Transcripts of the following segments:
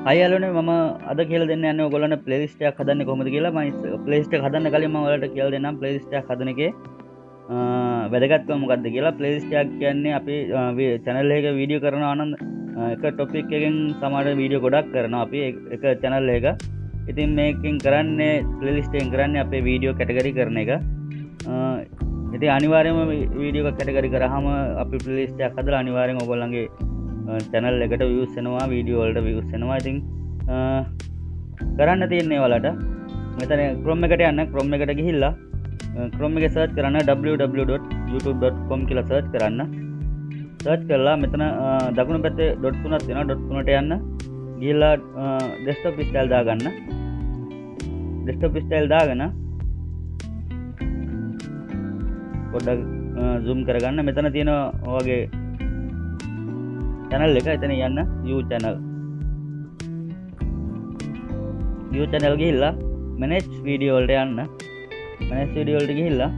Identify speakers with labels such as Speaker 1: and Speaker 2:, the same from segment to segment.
Speaker 1: හයි යාළුවනේ මම අද කියලා දෙන්න යන්නේ ඔයගොල්ලන්ට ප්ලේලිස්ට් එකක් හදන්නේ කොහොමද කියලා. මම ප්ලේලිස්ට් එක හදන්න කලින් මම ඔයාලට කියලා දෙන්නම් ප්ලේලිස්ට් එකක් හදන එකේ වැදගත්කම මොකක්ද කියලා. ප්ලේලිස්ට් එකක් කියන්නේ අපි channel එකක වීඩියෝ කරනවා නම් එක ටොපික් එකකින් සමහර වීඩියෝ ගොඩක් කරනවා අපි එක channel එකක. ඉතින් මේකෙන් කරන්නේ ප්ලේලිස්ට් එකෙන් කරන්නේ අපේ වීඩියෝ කැටගරි කරන එක. ඉතින් අනිවාර්යයෙන්ම වීඩියෝ එක කැටගරි කරාම අපි ප්ලේලිස්ට් එකක් හදලා අනිවාර්යෙන් ඔයගොල්ලන්ගේ channel එකට views එනවා වීඩියෝ වලට views එනවා. ඉතින් කරන්න තියෙන්නේ ඔයාලට මෙතන Chrome එකට යන්න. Chrome එකට ගිහිල්ලා Chrome එකේ search කරන්න www.youtube.com කියලා search කරන්න. search කරලා මෙතන දකුණු පැත්තේ dot තුනක් තියෙනවා. dot තුනට යන්න. ගිහිල්ලා desktop style දාගන්න. desktop style දාගෙන පොඩ්ඩක් zoom කරගන්න. මෙතන තියෙන ඔයගේ channel එක එතන යන්න view channel ගිහිල්ලා manage video වලට යන්න. manage video වලට ගිහිල්ලා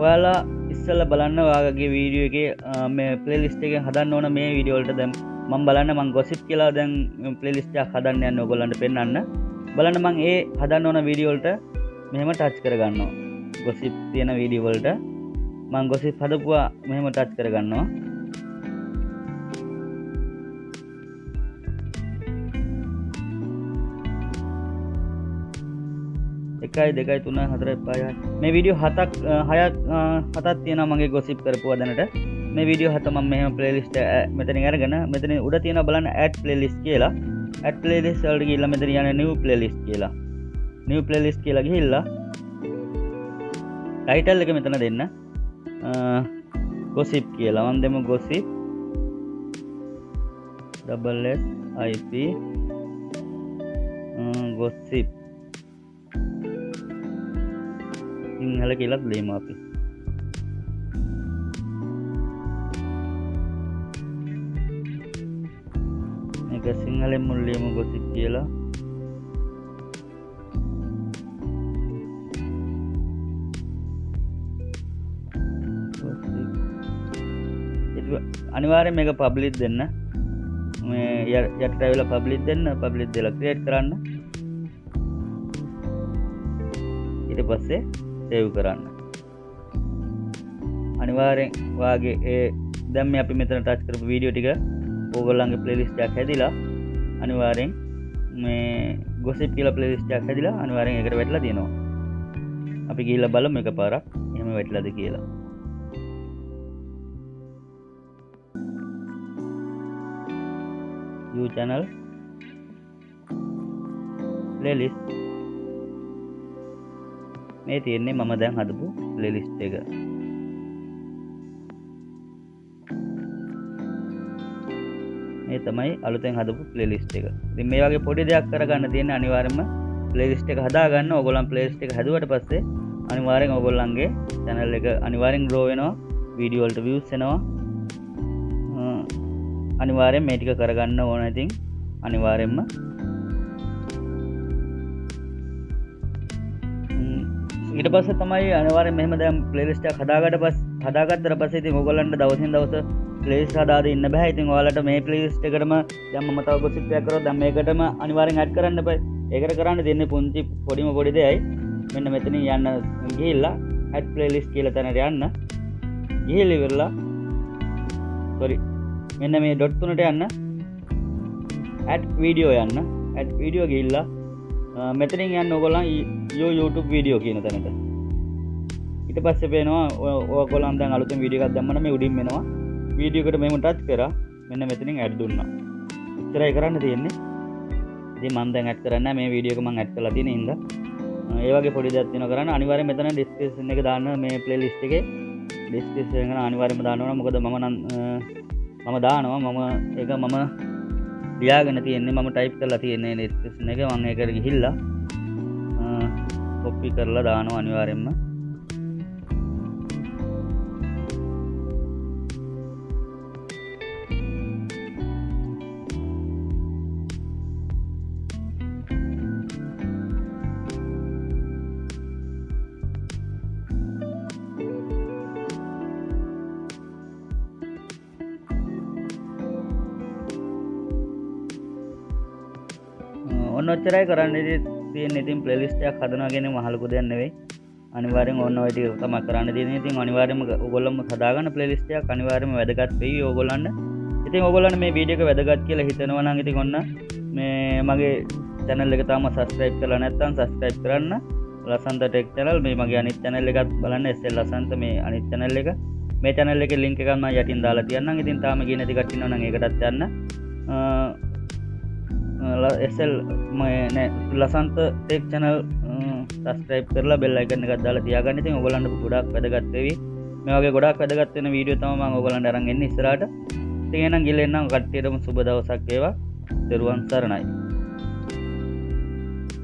Speaker 1: ඔයාලා ඉස්සෙල්ලා බලන්න ඔයාගේ වීඩියෝ එකේ මේ playlist එකෙන් හදන්න ඕන මේ වීඩියෝ වලට. දැන් මම බලන්න මම gossip කියලා දැන් playlist එකක් හදන්න යන්නේ ඔයගොල්ලන්ට පෙන්නන්න. බලන්න මම ඒ හදන්න ඕන වීඩියෝ වලට මෙහෙම ටච් කරගන්නවා. gossip තියෙන වීඩියෝ වලට මම gossip හදපුවා මෙහෙම ටච් කරගන්නවා. එකයි දෙකයි තුන හතරයි පහයි මේ වීඩියෝ හතක් තියෙනවා මගේ gossip කරපුවා දැනට. මේ වීඩියෝ හත මම මෙහෙම playlist මෙතනින් අරගෙන මෙතන උඩ තියෙනවා බලන්න add playlist කියලා. add playlist වලට ගිහිල්ලා මෙතන යන්නේ new playlist කියලා. new playlist කියලා ගිහිල්ලා title එක මෙතන දෙන්න. gossip කියලා මම දෙමු gossip SSIP gossip සිංහල කියලා ලියමු අපි. මේක සිංහලෙන් මුල් ලියමු gossip කියලා. අනිවාර්යෙන් මේක පබ්ලිෂ් දෙන්න. මේ යට ඇවිල්ලා පබ්ලිෂ් දෙන්න. පබ්ලිෂ් දෙලා ක්‍රියේට් කරන්න. ඊට පස්සේ සේව් කරන්න. අනිවාර්යෙන් ඔයාගේ ඒ දැන් මේ අපි මෙතන ටච් කරපු වීඩියෝ ටික ඕගොල්ලන්ගේ ප්ලේලිස්ට් එකක් හැදිලා අනිවාර්යෙන් මේ gossip කියලා ප්ලේලිස්ට් එකක් හැදිලා අනිවාර්යෙන් ඒකට වැටලා තියෙනවා. අපි ගිහිල්ලා බලමු එකපාරක් එහෙම වැටලාද කියලා. view channel playlist මේ තියෙන්නේ මම දැන් හදපු playlist එක. මේ තමයි අලුතෙන් හදපු playlist එක. ඉතින් මේ වගේ පොඩි දෙයක් කරගන්න තියෙන්නේ අනිවාර්යයෙන්ම playlist එක හදාගන්න. ඕගොල්ලන් playlist එක හැදුවට පස්සේ අනිවාර්යෙන් ඕගොල්ලන්ගේ channel එක අනිවාර්යෙන් grow වෙනවා. video වලට views එනවා. අනිවාර්යෙන් මේ ටික කරගන්න ඕන. ඉතින් අනිවාර්යෙන්ම ඊට පස්සේ තමයි අනිවාර්යෙන් මෙහෙම දැන් ප්ලේලිස්ට් එකක් හදාගත්තට පස්සේ ඉතින් ඔයගොල්ලන්ට දවසින් දවස ප්ලේලිස්ට් හදාගෙන ඉන්න බෑ. ඉතින් ඔයාලට මේ ප්ලේලිස්ට් එකටම දැන් මම තව gossip එකක් කරොත් දැන් මේකටම අනිවාර්යෙන් ඇඩ් කරන්න බෑ. ඒකට කරන්න දෙන්නේ පොඩි දෙයයි. මෙන්න මෙතනින් යන්න ගිහිල්ලා add playlist කියලා තැනට යන්න. ගිහිල්ලා ඉවරලා මෙන්න මේ ඩොට් තුනට යන්න. add video යන්න. add video ගිහිල්ලා මෙතනින් යන්න ඕගොල්ලන් YouTube video කියන තැනට. ඊට පස්සේ පේනවා ඔයගොල්ලන් දැන් අලුතෙන් වීඩියෝ එකක් දැම්මම මේ උඩින් එනවා. වීඩියෝ එකට මෙහෙම ටච් කරා මෙන්න මෙතනින් add දුන්නා. ඉතරයි කරන්න තියෙන්නේ. ඉතින් මම දැන් add කරන්නේ මේ වීඩියෝ එක මම add කරලා තියෙන හින්දා ඒ වගේ පොඩි දෙයක් තියෙනවා කරන්න. අනිවාර්යෙන් මෙතන description එක දාන්න. මේ playlist එකේ description එක අනිවාර්යෙන්ම දාන්න ඕන. මොකද මම දානවා ඒක මම ලියාගෙන තියෙන්නේ මම ටයිප් කරලා තියෙන්නේ description එක. මම ඒකට ගිහිල්ලා copy කරලා දානවා අනිවාර්යෙන්ම. ඔන්න ඔච්චරයි කරන්න තියෙන්නේ. ඉතින් ප්ලේලිස්ට් එකක් හදනවා කියන්නේ මහ ලොකු දෙයක් නෙවෙයි. අනිවාර්යෙන් ඔන්න ඔය ටික තමයි කරන්න තියෙන්නේ. ඉතින් අනිවාර්යෙන්ම ඔයගොල්ලෝම හදාගන්න ප්ලේලිස්ට් එකක් අනිවාර්යෙන්ම වැදගත් වෙයි ඕගොල්ලන්ට. ඉතින් ඔයගොල්ලන්ට මේ වීඩියෝ එක වැදගත් කියලා හිතනවා නම් ඉතින් ඔන්න මේ මගේ channel එක තාම subscribe කරලා නැත්නම් subscribe කරන්න. Lasantha Tech channel මේ මගේ අනිත් channel එකත් බලන්න SL Lasantha මේ අනිත් channel එක. මේ channel එකේ link එකක් මම යටින් දාලා තියන්නම්. ඉතින් තාම ගියේ නැති කට්ටිය ඉන්නවා නම් ඒකටත් යන්න. SL මේ Lasantha Tech channel subscribe කරලා bell icon එකක් දාලා තියාගන්න. ඉතින් ඔයගොල්ලන්ට ගොඩාක් වැදගත් වෙවි. මේ වගේ ගොඩාක් වැදගත් වෙන වීඩියෝ තමයි මම ඔයගොල්ලන්ට අරන් එන්නේ ඉස්සරහට. ඉතින් එහෙනම් ගිහලා එන්නම් කට්ටියටම සුබ දවසක් වේවා. දරුවන් සරණයි.